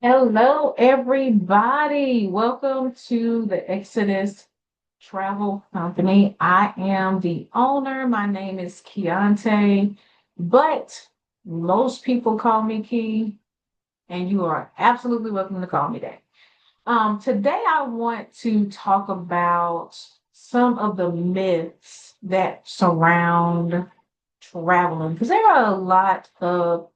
Hello, everybody. Welcome to the Exodus Travel Company. I am the owner. My name is Keontae, but most people call me Key, and you are absolutely welcome to call me that. Today, I want to talk about some of the myths that surround traveling, because there are a lot of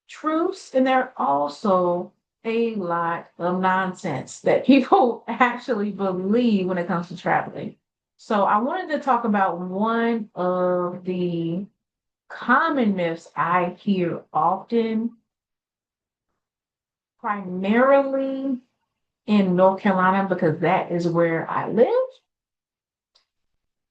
truths, and there are also a lot of nonsense that people actually believe when it comes to traveling. So I wanted to talk about one of the common myths I hear often, primarily in North Carolina, because that is where I live.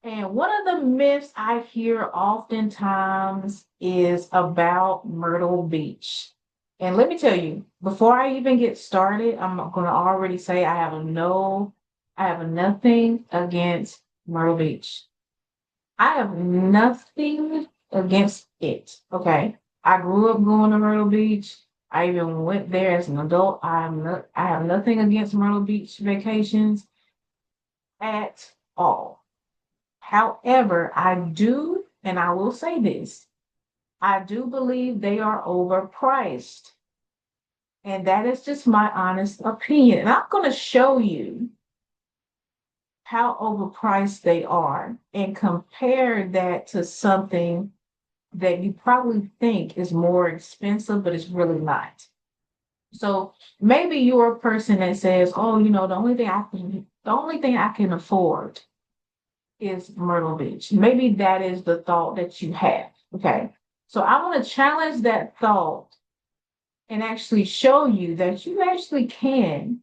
And one of the myths I hear oftentimes is about Myrtle Beach. And let me tell you, before I even get started, I'm going to already say I have nothing against Myrtle Beach. I have nothing against it. Okay. I grew up going to Myrtle Beach. I even went there as an adult. I have nothing against Myrtle Beach vacations at all. However, I do, and I will say this, I do believe they are overpriced. And that is just my honest opinion. And I'm going to show you how overpriced they are and compare that to something that you probably think is more expensive, but it's really not. So maybe you're a person that says, oh, the only thing I can afford is Myrtle Beach. Maybe that is the thought that you have. Okay. So I want to challenge that thought and actually show you that you actually can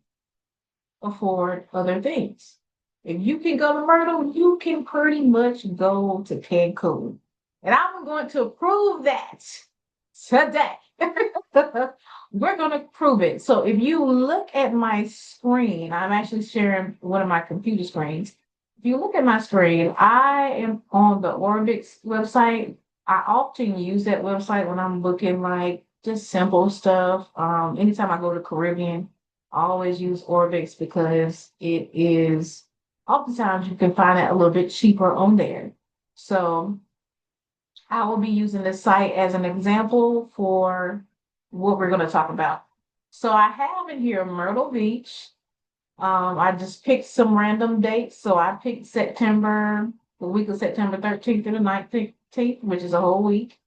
afford other things. If you can go to Myrtle, you can pretty much go to Cancun. And I'm going to prove that today. We're going to prove it. So if you look at my screen, I'm actually sharing one of my computer screens. If you look at my screen, I am on the Orbix website. I often use that website when I'm booking like just simple stuff. Anytime I go to Caribbean, I always use Orbix because it is oftentimes you can find it a little bit cheaper on there. So I will be using this site as an example for what we're going to talk about. So I have in here Myrtle Beach. I just picked some random dates. So I picked the week of September 13th through the 19th, which is a whole week.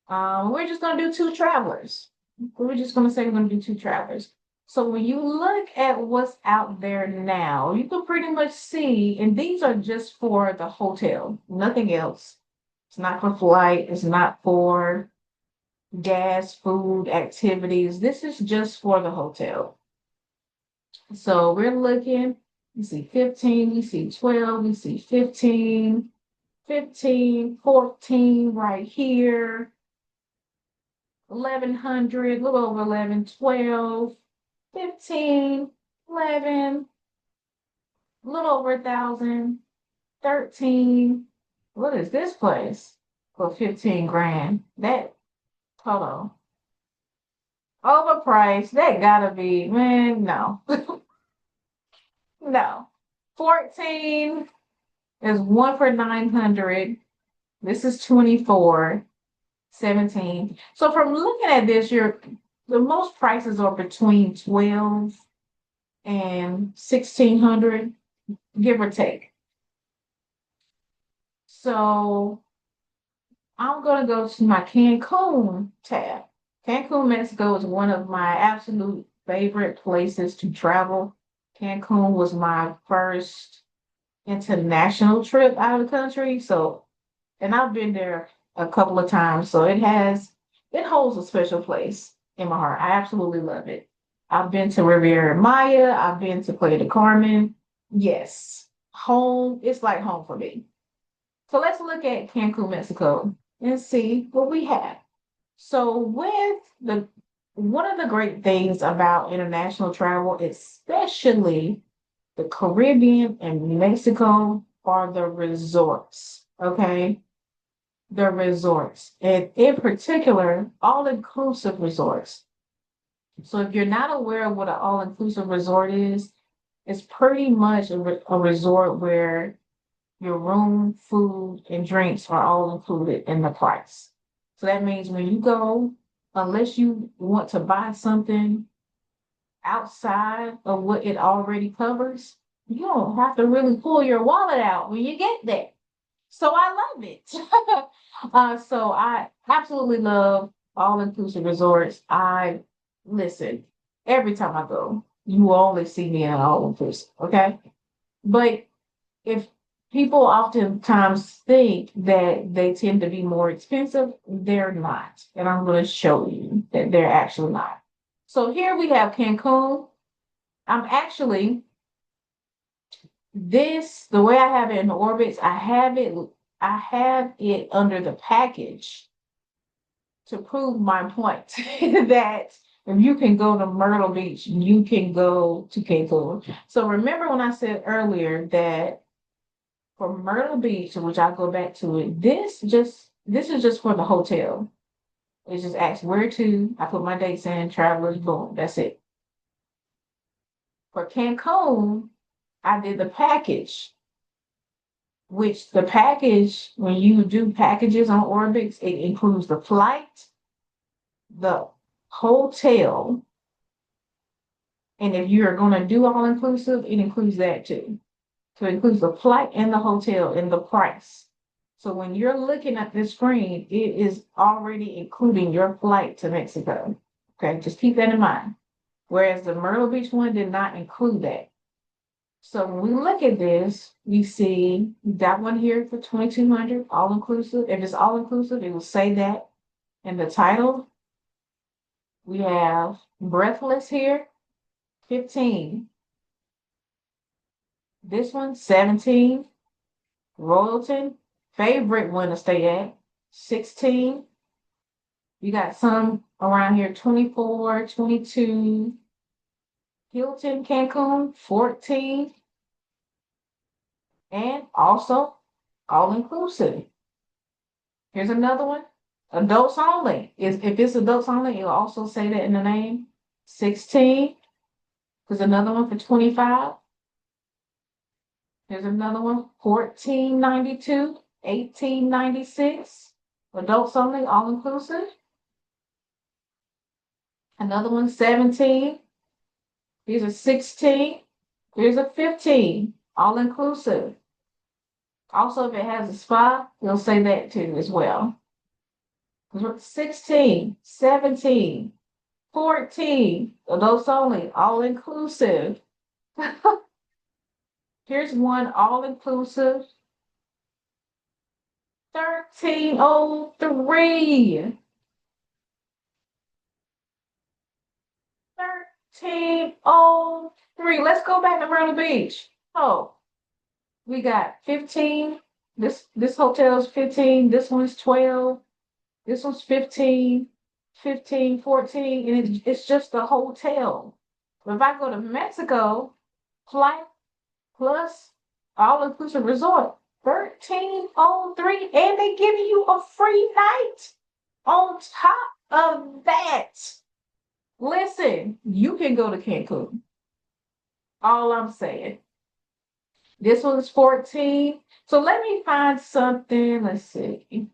We're just going to do two travelers. We're just going to say we're going to do two travelers. So when you look at what's out there now, you can pretty much see, and these are just for the hotel, nothing else. It's not for flight, it's not for gas, food, activities. This is just for the hotel. So we're looking, you see 15, you see 12, you see 15, 15, 14 right here, 1100, a little over 11, 12, 15, 11, a little over 1,000, 13. What is this place for 15 grand? That, hold on. Overpriced. That gotta be, man, no. No. 14 is one for 900. This is 24, 17. So from looking at this, the most prices are between 12 and 1600, give or take. So I'm gonna go to my Cancun tab. Cancun, Mexico is one of my absolute favorite places to travel. Cancun was my first international trip out of the country. So, and I've been there a couple of times. So it holds a special place in my heart. I absolutely love it. I've been to Riviera Maya. I've been to Playa del Carmen. Yes, home. It's like home for me. So let's look at Cancun, Mexico and see what we have. So with the one of the great things about international travel, especially the Caribbean and Mexico, are the resorts. Okay. The resorts. And in particular, all inclusive resorts. So if you're not aware of what an all-inclusive resort is, it's pretty much a resort where your room, food, and drinks are all included in the price. So that means when you go, unless you want to buy something outside of what it already covers, you don't have to really pull your wallet out when you get there. So I love it. So I absolutely love all inclusive resorts. I listen every time I go. You will always see me in all inclusive. Okay, but if people oftentimes think that they tend to be more expensive, they're not. And I'm going to show you that they're actually not. So here we have Cancun. I'm actually the way I have it in the orbits, I have it under the package to prove my point that if you can go to Myrtle Beach, you can go to Cancun. So remember when I said earlier that for Myrtle Beach, which I'll go back to it, this is just for the hotel. It just asks where to. I put my dates in, travelers, boom, that's it. For Cancun, I did the package, which the package, when you do packages on Orbix, it includes the flight, the hotel, and if you are going to do all inclusive, it includes that too. So it includes the flight and the hotel in the price. So when you're looking at this screen, it is already including your flight to Mexico. Okay, just keep that in mind. Whereas the Myrtle Beach one did not include that. So when we look at this, we see that one here for 2,200, all inclusive. If it's all inclusive, it will say that in the title. We have Breathless here, 15. This one, 17. Royalton, favorite one to stay at, 16. You got some around here, 24, 22. Hilton Cancun, 14. And also all inclusive. Here's another one. Adults only. If it's adults only, it'll also say that in the name. 16. There's another one for 25. Here's another one, 14.92, 18.96. Adults only, all inclusive. Another one, 17. Here's a 16. Here's a 15, all inclusive. Also, if it has a spa, they'll say that too as well. 16, 17, 14, adults only, all inclusive. Here's one all inclusive, 1303. 1303. Let's go back to Myrtle Beach. Oh, we got 15. This hotel is 15. This one's 12. This one's 15, 15, 14, and it's just a hotel. But if I go to Mexico, flight plus all inclusive resort, 1303, and they give you a free night on top of that. Listen, you can go to Cancun. All I'm saying. This one's 14. So let me find something. Let's see.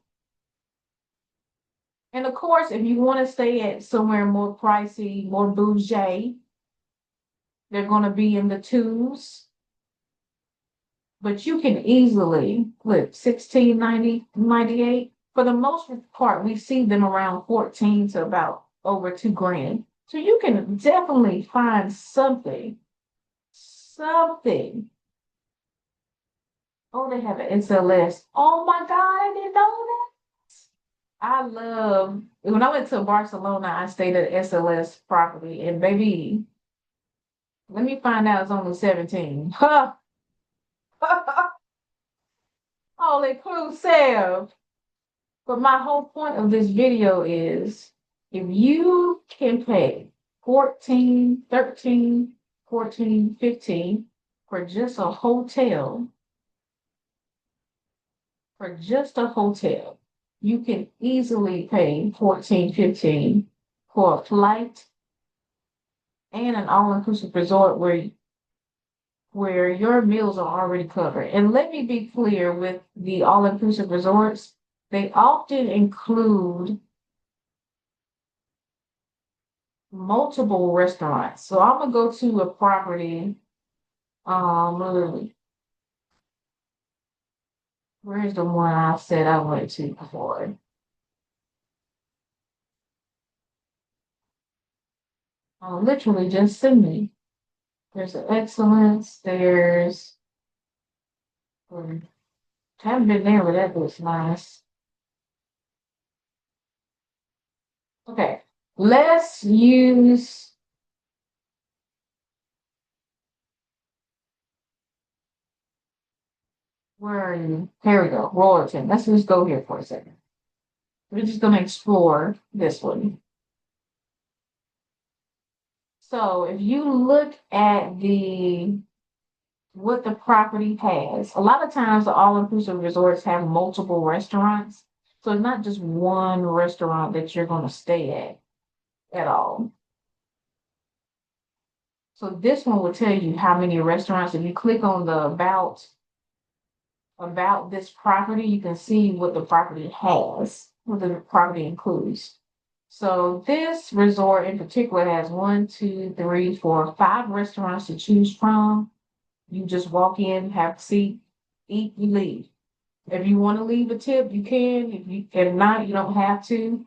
And of course, if you want to stay at somewhere more pricey, more bougie, they're going to be in the twos. But you can easily flip 16.98. For the most part, we see them around 14 to about over $2,000. So you can definitely find something. Something. Oh, they have an SLS. Oh my God, I didn't know that. I love when I went to Barcelona, I stayed at SLS property, and baby, let me find out it's only 17. Huh. All inclusive. But my whole point of this video is if you can pay 14, 13, 14, 15 for just a hotel, you can easily pay 14, 15 for a flight and an all-inclusive resort where your meals are already covered. And let me be clear with the all-inclusive resorts, they often include multiple restaurants. So I'm gonna go to a property. Um, where's the one I said I went to before? Literally just send me. There's an Excellence. There's haven't been there, but that looks nice. Okay, let's use. Where are you? Here we go. Royalton. Let's just go here for a second. We're just gonna explore this one. So if you look at the what the property has, a lot of times the all-inclusive resorts have multiple restaurants. So it's not just one restaurant that you're gonna stay at all. So this one will tell you how many restaurants. If you click on the about this property, you can see what the property has, what the property includes. So this resort in particular has one, two, three, four, five restaurants to choose from. You just walk in, have a seat, eat, you leave. If you want to leave a tip, you can. If not, you don't have to.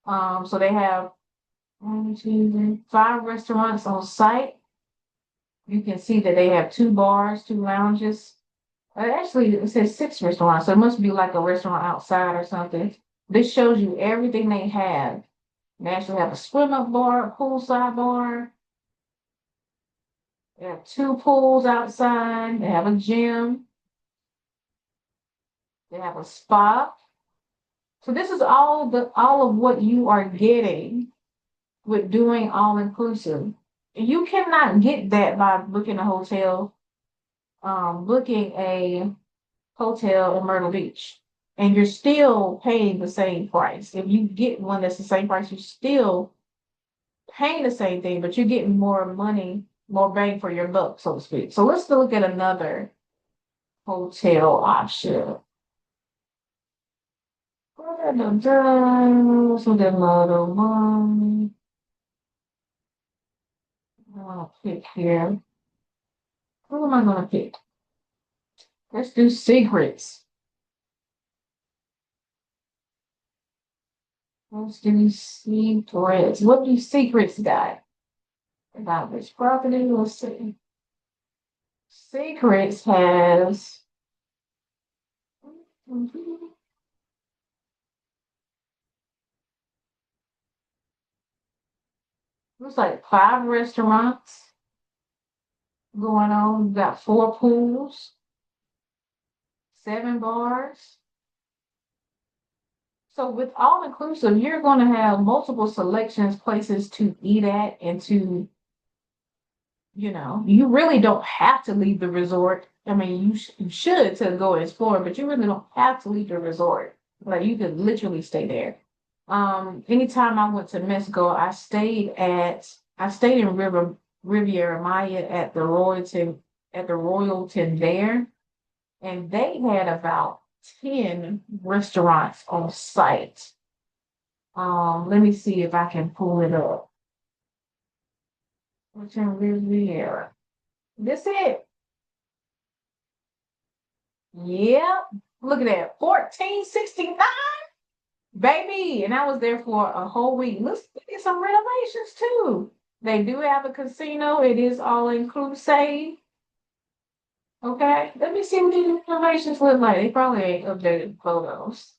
So they have one, two, three, five restaurants on site. You can see that they have two bars, two lounges. Actually, it says six restaurants, so it must be like a restaurant outside or something. This shows you everything they have. They actually have a swim up bar, a poolside bar. They have two pools outside. They have a gym. They have a spa. So this is all of what you are getting with doing all inclusive. You cannot get that by booking a hotel, booking a hotel in Myrtle Beach, and you're still paying the same price. If you get one that's the same price, you're still paying the same thing, but you're getting more money, more bang for your buck, so to speak. So let's look at another hotel option. So the another one. I want to pick here. Who am I going to pick? Let's do secrets. Let's do secrets. What do secrets got about this property? Let's see. Secrets has looks like five restaurants going on. We've got four pools, seven bars. So with all inclusive, you're going to have multiple selections, places to eat at, and to, you really don't have to leave the resort. I mean, you should to go explore, but you really don't have to leave the resort. Like you could literally stay there. Anytime I went to Mexico, I stayed in Riviera Maya at the Royalton there, and they had about 10 restaurants on site. Let me see if I can pull it up. Royalton Riviera. This it. Yep. Look at that. 1469, baby. And I was there for a whole week. Let's get some renovations too. They do have a casino. It is all inclusive. Okay. Let me see what these renovations look like. They probably ain't updated photos.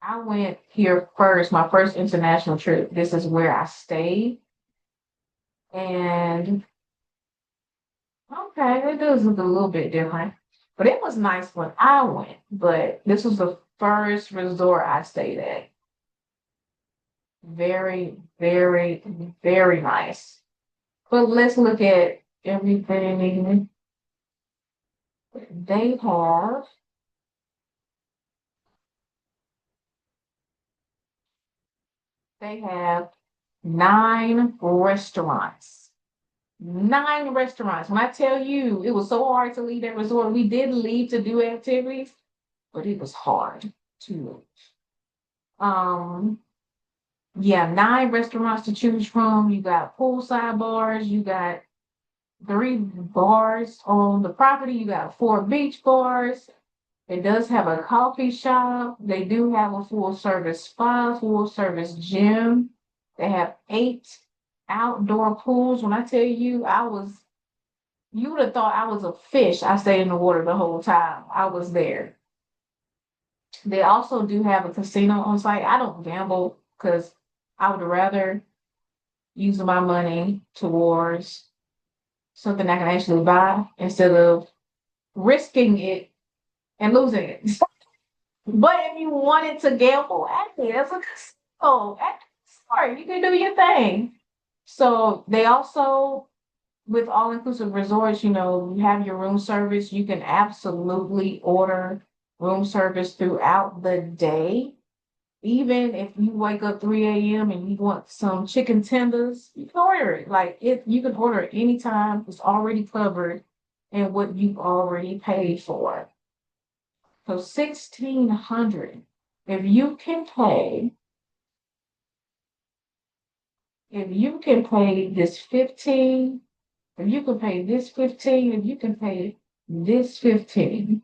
I went here first, my first international trip. This is where I stayed. And okay, it does look a little bit different. But it was nice when I went. But this was the first resort I stayed at. Very, very, very nice. But let's look at everything they have. They have 9 restaurants. 9 restaurants. When I tell you it was so hard to leave that resort, we did leave to do activities, but it was hard to leave. Um, yeah, 9 restaurants to choose from. You got poolside bars, you got 3 bars on the property, you got 4 beach bars. It does have a coffee shop. They do have a full service spa, full service gym. They have 8 outdoor pools. When I tell you, you would have thought I was a fish. I stayed in the water the whole time I was there. They also do have a casino on site. I don't gamble because I would rather use my money towards something I can actually buy instead of risking it and losing it. But if you wanted to gamble, actually, that's a casino. Sorry, you can do your thing. So they also, with all-inclusive resorts, you have your room service. You can absolutely order room service throughout the day. Even if you wake up 3 a.m. and you want some chicken tenders, you can order it. Like you can order it anytime. It's already covered in what you've already paid for. So 1,600. If you can pay, if you can pay this 15, if you can pay this 15, if you can pay this 15,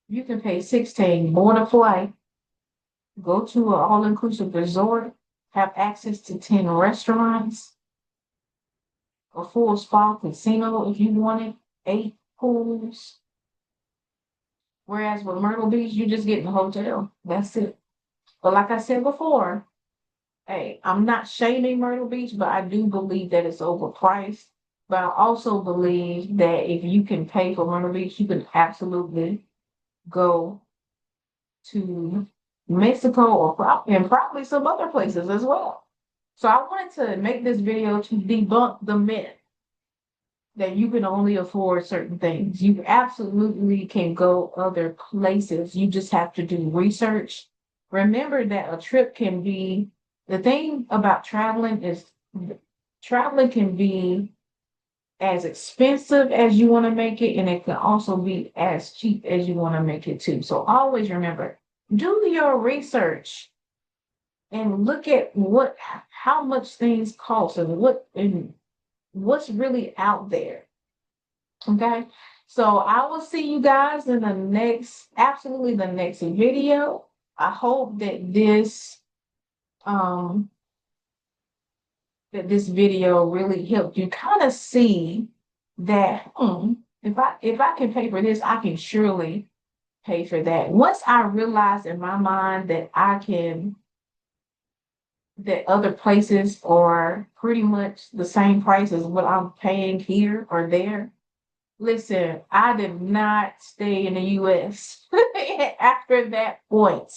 you can pay 16, board a flight, go to an all-inclusive resort, have access to 10 restaurants, a full spa casino if you wanted, 8 pools. Whereas with Myrtle Beach, you just get in the hotel. That's it. But like I said before, hey, I'm not shaming Myrtle Beach, but I do believe that it's overpriced. But I also believe that if you can pay for Myrtle Beach, you can absolutely go to Mexico and probably some other places as well. So I wanted to make this video to debunk the myth that you can only afford certain things. You absolutely can go other places. You just have to do research. Remember that a trip can be the thing about traveling is traveling can be as expensive as you want to make it, and it can also be as cheap as you want to make it too. So always remember, do your research and look at how much things cost and what's really out there. Okay. So I will see you guys in absolutely the next video. I hope um that this video really helped you kind of see that if I can pay for this, I can surely pay for that. Once I realized in my mind that other places are pretty much the same price as what I'm paying here or there. Listen, I did not stay in the US after that point.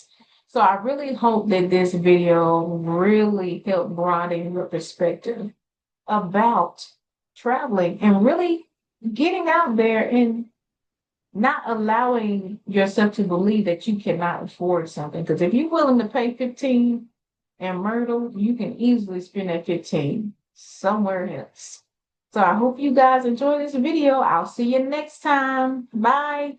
So I really hope that this video really helped broaden your perspective about traveling and really getting out there and not allowing yourself to believe that you cannot afford something. Because if you're willing to pay 15 in Myrtle, you can easily spend that 15 somewhere else. So I hope you guys enjoy this video. I'll see you next time. Bye.